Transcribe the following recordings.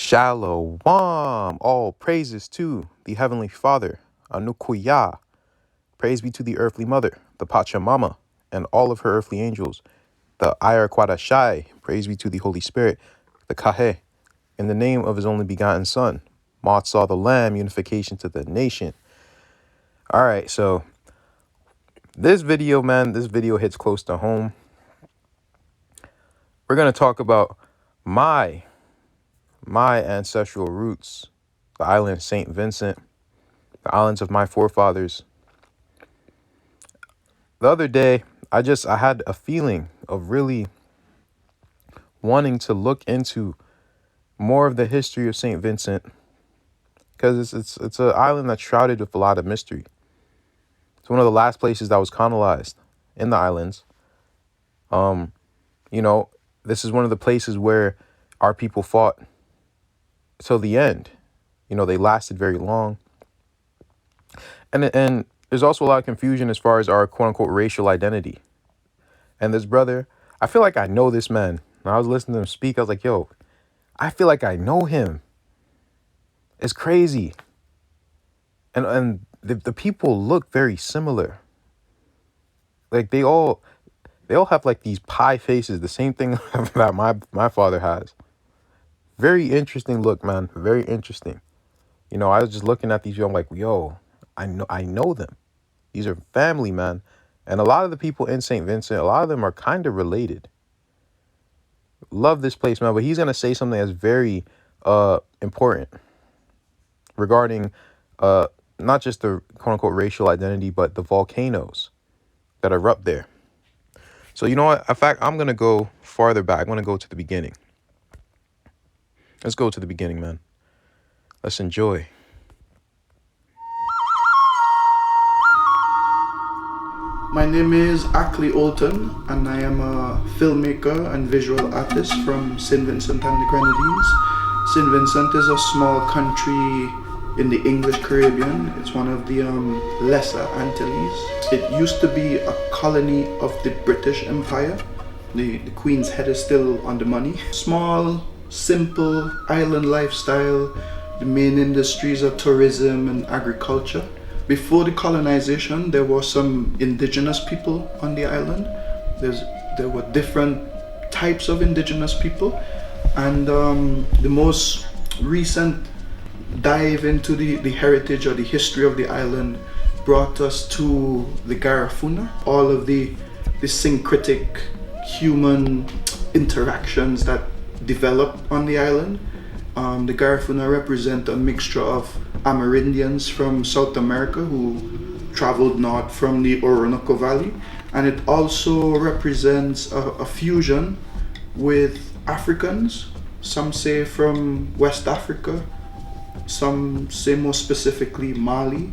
Shalom. All praises to the Heavenly Father, Anukuya. Praise be to the earthly mother, the Pachamama, and all of her earthly angels, the Ayar Kwadashai. Praise be to the Holy Spirit, the Kahe, in the name of his only begotten Son, Motsah the Lamb, unification to the nation. All right, so this video, man, this video hits close to home. We're going to talk about my ancestral roots, the island St. Vincent, the islands of my forefathers. The other day, I had a feeling of really wanting to look into more of the history of St. Vincent, because it's an island that's shrouded with a lot of mystery. It's one of the last places that was colonized in the islands. This is one of the places where our people fought till the end. They lasted very long. And there's also a lot of confusion as far as our quote-unquote racial identity. And this brother, I feel like I know this man. When I was listening to him speak, I was like, yo, I feel like I know him. It's crazy. And the people look very similar. Like they all have like these pie faces, the same thing that my father has. Very interesting look, man. Very interesting. I was just looking at these people, I'm like, yo, I know them. These are family, man. And a lot of the people in St. Vincent, a lot of them are kind of related. Love this place, man. But he's going to say something that's very important regarding not just the quote-unquote racial identity, but the volcanoes that erupt there. So you know what? In fact, I'm going to go farther back. I'm going to go to the beginning. Let's go to the beginning, man. Let's enjoy. My name is Ackley Olton, and I am a filmmaker and visual artist from St. Vincent and the Grenadines. St. Vincent is a small country in the English Caribbean. It's one of the lesser Antilles. It used to be a colony of the British Empire. The Queen's Head is still on the money. Small, simple island lifestyle. The main industries are tourism and agriculture. Before the colonization, there were some indigenous people on the island. There were different types of indigenous people, and the most recent dive into the heritage or the history of the island brought us to the Garifuna. All of the syncretic human interactions that developed on the island. The Garifuna represent a mixture of Amerindians from South America who traveled north from the Orinoco Valley, and it also represents a fusion with Africans. Some say from West Africa, some say more specifically Mali.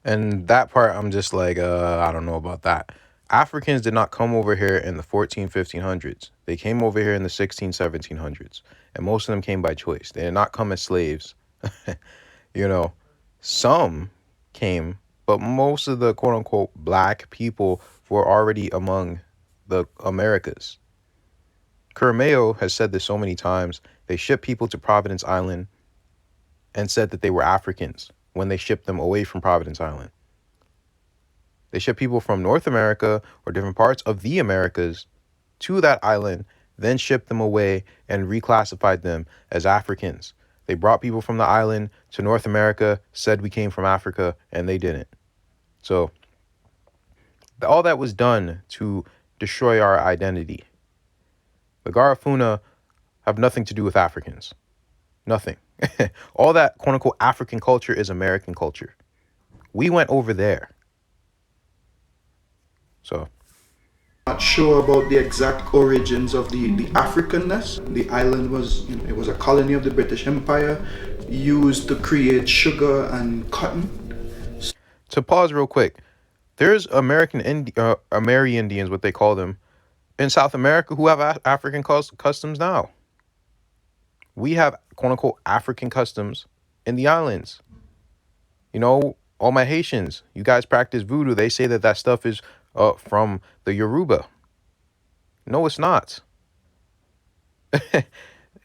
And that part, I'm just like, I don't know about that. Africans did not come over here in the 1500s. They came over here in the 1700s. And most of them came by choice. They did not come as slaves. Some came, but most of the quote-unquote black people were already among the Americas. Curmeo has said this so many times. They shipped people to Providence Island and said that they were Africans when they shipped them away from Providence Island. They shipped people from North America or different parts of the Americas to that island, then shipped them away and reclassified them as Africans. They brought people from the island to North America, said we came from Africa, and they didn't. So all that was done to destroy our identity. The Garifuna have nothing to do with Africans. Nothing. All that quote-unquote African culture is American culture. We went over there. So not sure about the exact origins of the Africanness. The island was, it was a colony of the British Empire, used to create sugar and cotton. To pause real quick, there's Amerindians, what they call them, in South America who have African customs now. We have quote-unquote African customs in the islands. All my Haitians, you guys practice voodoo. They say that stuff is from the Yoruba. No, it's not.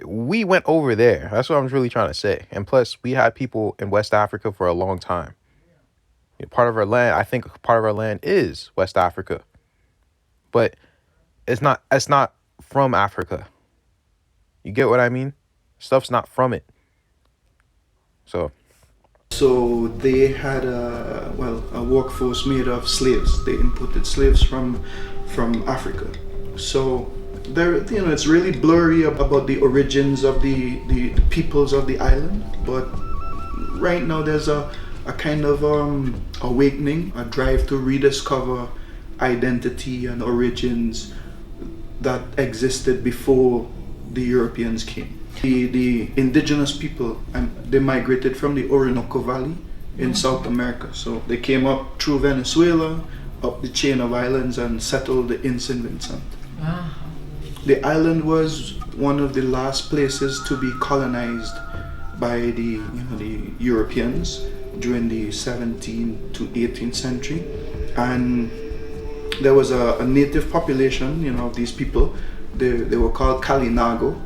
we went over there. That's what I'm really trying to say. And plus, we had people in West Africa for a long time. Part of our land, I think part of our land is West Africa. But it's not from Africa. You get what I mean? Stuff's not from it. So they had a workforce made of slaves. They imported slaves from Africa. So there, it's really blurry about the origins of the peoples of the island. But right now there's a kind of awakening, a drive to rediscover identity and origins that existed before the Europeans came. The indigenous people, and they migrated from the Orinoco Valley in South America. So they came up through Venezuela, up the chain of islands, and settled in St. Vincent. The island was one of the last places to be colonized by the Europeans during the 17th to 18th century, and there was a native population, of these people. They were called Kalinago,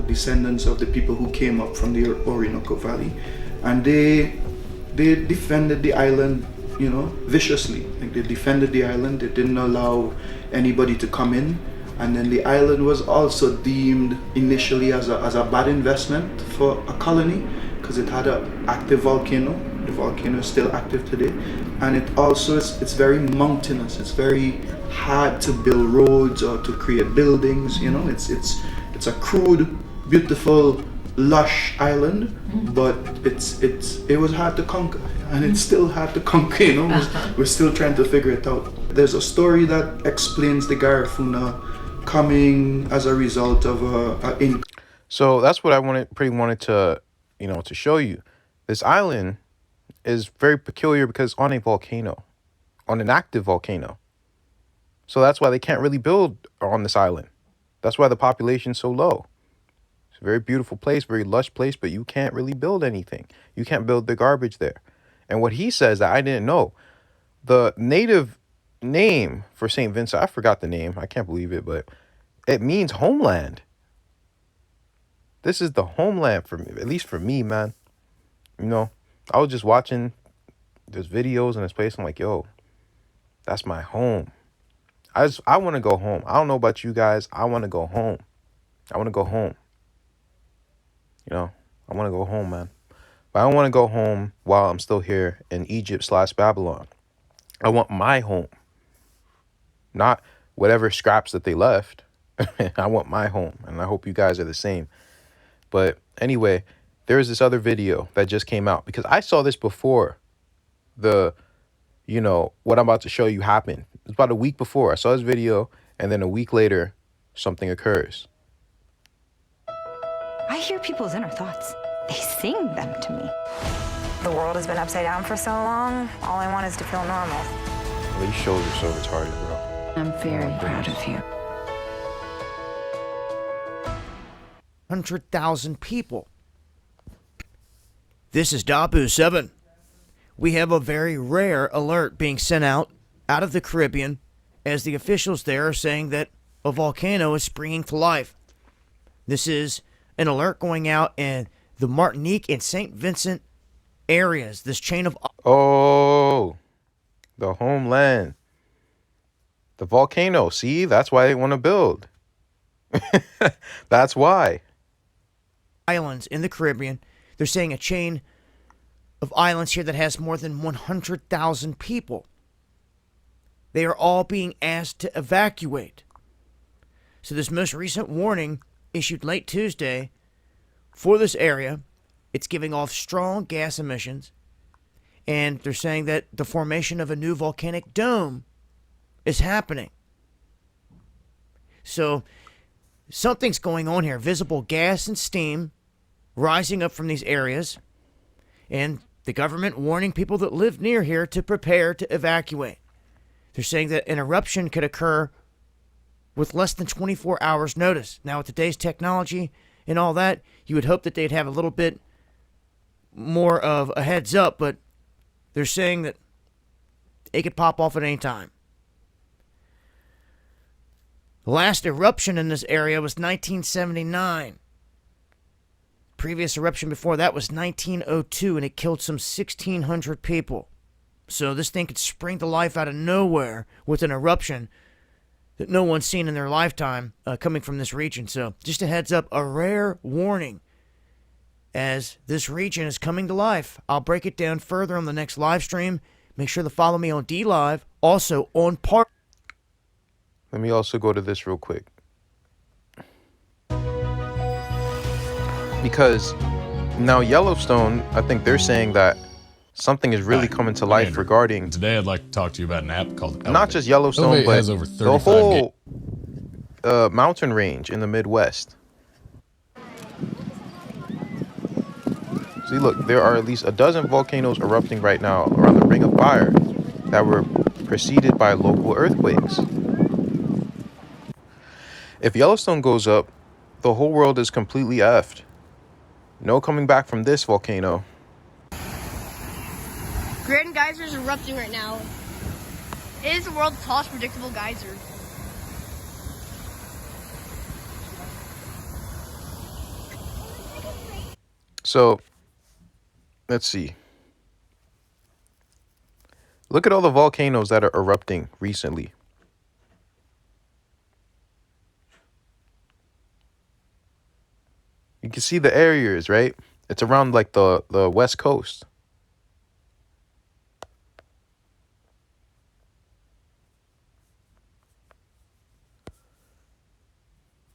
descendants of the people who came up from the Orinoco Valley, and they defended the island, viciously. Like, they defended the island. They didn't allow anybody to come in, and then the island was also deemed initially as a bad investment for a colony because it had an active volcano. The volcano is still active today, and it also it's very mountainous. It's very hard to build roads or to create buildings. It's a crude, beautiful, lush island, but it was hard to conquer, and it's still hard to conquer. We're still trying to figure it out. There's a story that explains the Garifuna coming as a result of So that's what I wanted to, to show you. This island is very peculiar because on a volcano, on an active volcano. So that's why they can't really build on this island. That's why the population's so low. It's a very beautiful place, very lush place, but you can't really build anything. You can't build the garbage there. And what he says that I didn't know, the native name for St. Vincent, I forgot the name. I can't believe it, but it means homeland. This is the homeland for me, at least for me, man. I was just watching those videos in this place. I'm like, yo, that's my home. I want to go home. I don't know about you guys. I want to go home. I want to go home. I want to go home, man. But I don't want to go home while I'm still here in Egypt/Babylon. I want my home. Not whatever scraps that they left. I want my home. And I hope you guys are the same. But anyway, there's this other video that just came out because I saw this before what I'm about to show you happened. It's about a week before. I saw this video, and then a week later, something occurs. I hear people's inner thoughts. They sing them to me. The world has been upside down for so long. All I want is to feel normal. Well, these shows are so retarded, bro. I'm very proud of you. 100,000 people. This is Dabu 7. We have a very rare alert being sent out of the Caribbean as the officials there are saying that a volcano is springing to life. This is an alert going out in the Martinique and St. Vincent areas. This chain of... Oh, the homeland. The volcano. See, that's why they want to build. That's why. Islands in the Caribbean. They're saying a chain of islands here that has more than 100,000 people. They are all being asked to evacuate. So this most recent warning issued late Tuesday for this area, it's giving off strong gas emissions, and they're saying that the formation of a new volcanic dome is happening. So something's going on here. Visible gas and steam rising up from these areas, and the government warning people that live near here to prepare to evacuate. They're saying that an eruption could occur with less than 24 hours notice. Now, with today's technology and all that, you would hope that they'd have a little bit more of a heads up, but they're saying that it could pop off at any time. The last eruption in this area was 1979. previous eruption before that was 1902, and it killed some 1,600 people. So this thing could spring to life out of nowhere with an eruption that no one's seen in their lifetime coming from this region. So just a heads up, a rare warning as this region is coming to life. I'll break it down further on the next live stream. Make sure to follow me on DLive, also on Part. Let me also go to this real quick. Because now Yellowstone, I think they're saying that something is really coming to life regarding... Today I'd like to talk to you about an app called Elevate. Not just Yellowstone, Elevate but has over the 35 whole mountain range in the Midwest. See, look, there are at least a dozen volcanoes erupting right now around the Ring of Fire that were preceded by local earthquakes. If Yellowstone goes up, the whole world is completely effed. No coming back from this volcano. Grand Geyser is erupting right now. It is the world's tallest predictable geyser. So, let's see. Look at all the volcanoes that are erupting recently. You can see the areas, right? It's around like the West Coast.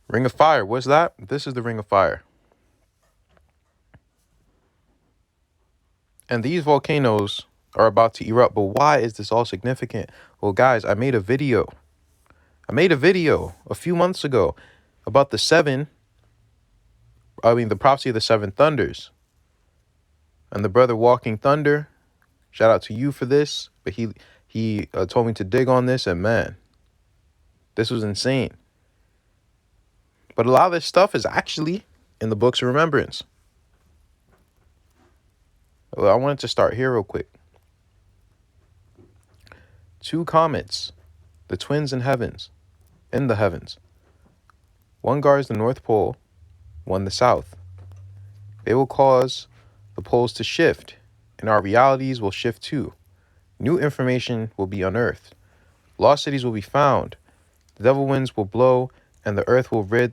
Ring of Fire, what's that? This is the Ring of Fire. And these volcanoes are about to erupt. But why is this all significant? Well, guys, I made a video a few months ago about the prophecy of the seven thunders. And the brother Walking Thunder, shout out to you for this. But he told me to dig on this, and man, this was insane. But a lot of this stuff is actually in the books of remembrance. Well, I wanted to start here real quick. 2 comets, the twins in the heavens. One guards the North Pole, one the South. They will cause the poles to shift, and our realities will shift too. New information will be unearthed. Lost cities will be found. The devil winds will blow, and the earth will rid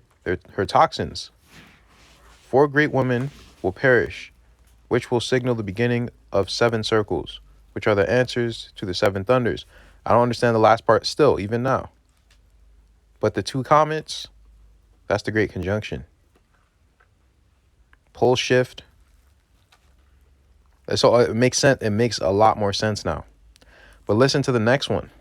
her toxins. 4 great women will perish, which will signal the beginning of 7 circles, which are the answers to the 7 thunders. I don't understand the last part still, even now. But the 2 comets, that's the Great Conjunction. Pole shift. So it makes sense. It makes a lot more sense now. But listen to the next one.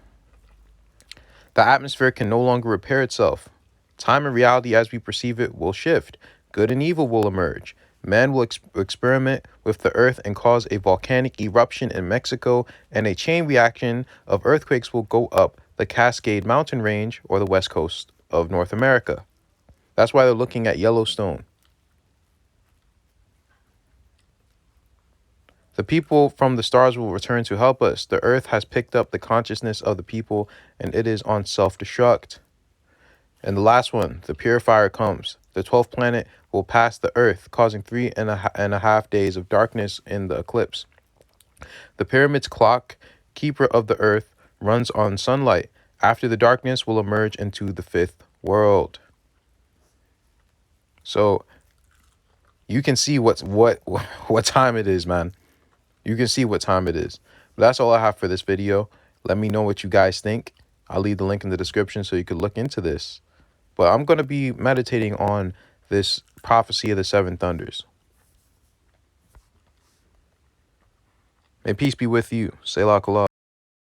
The atmosphere can no longer repair itself. Time and reality as we perceive it will shift. Good and evil will emerge. Man will experiment with the earth and cause a volcanic eruption in Mexico, and a chain reaction of earthquakes will go up the Cascade Mountain Range or the west coast of North America. That's why they're looking at Yellowstone. The people from the stars will return to help us. The earth has picked up the consciousness of the people, and it is on self-destruct. And the last one, the purifier comes. The 12th planet will pass the earth, causing 3.5 days of darkness in the eclipse. The pyramid's clock, keeper of the earth, runs on sunlight. After the darkness will emerge into the 5th world. So you can see what time it is, man. You can see what time it is. But that's all I have for this video. Let me know what you guys think. I'll leave the link in the description so you could look into this. But I'm going to be meditating on this prophecy of the 7 thunders. May peace be with you. Selah Kala.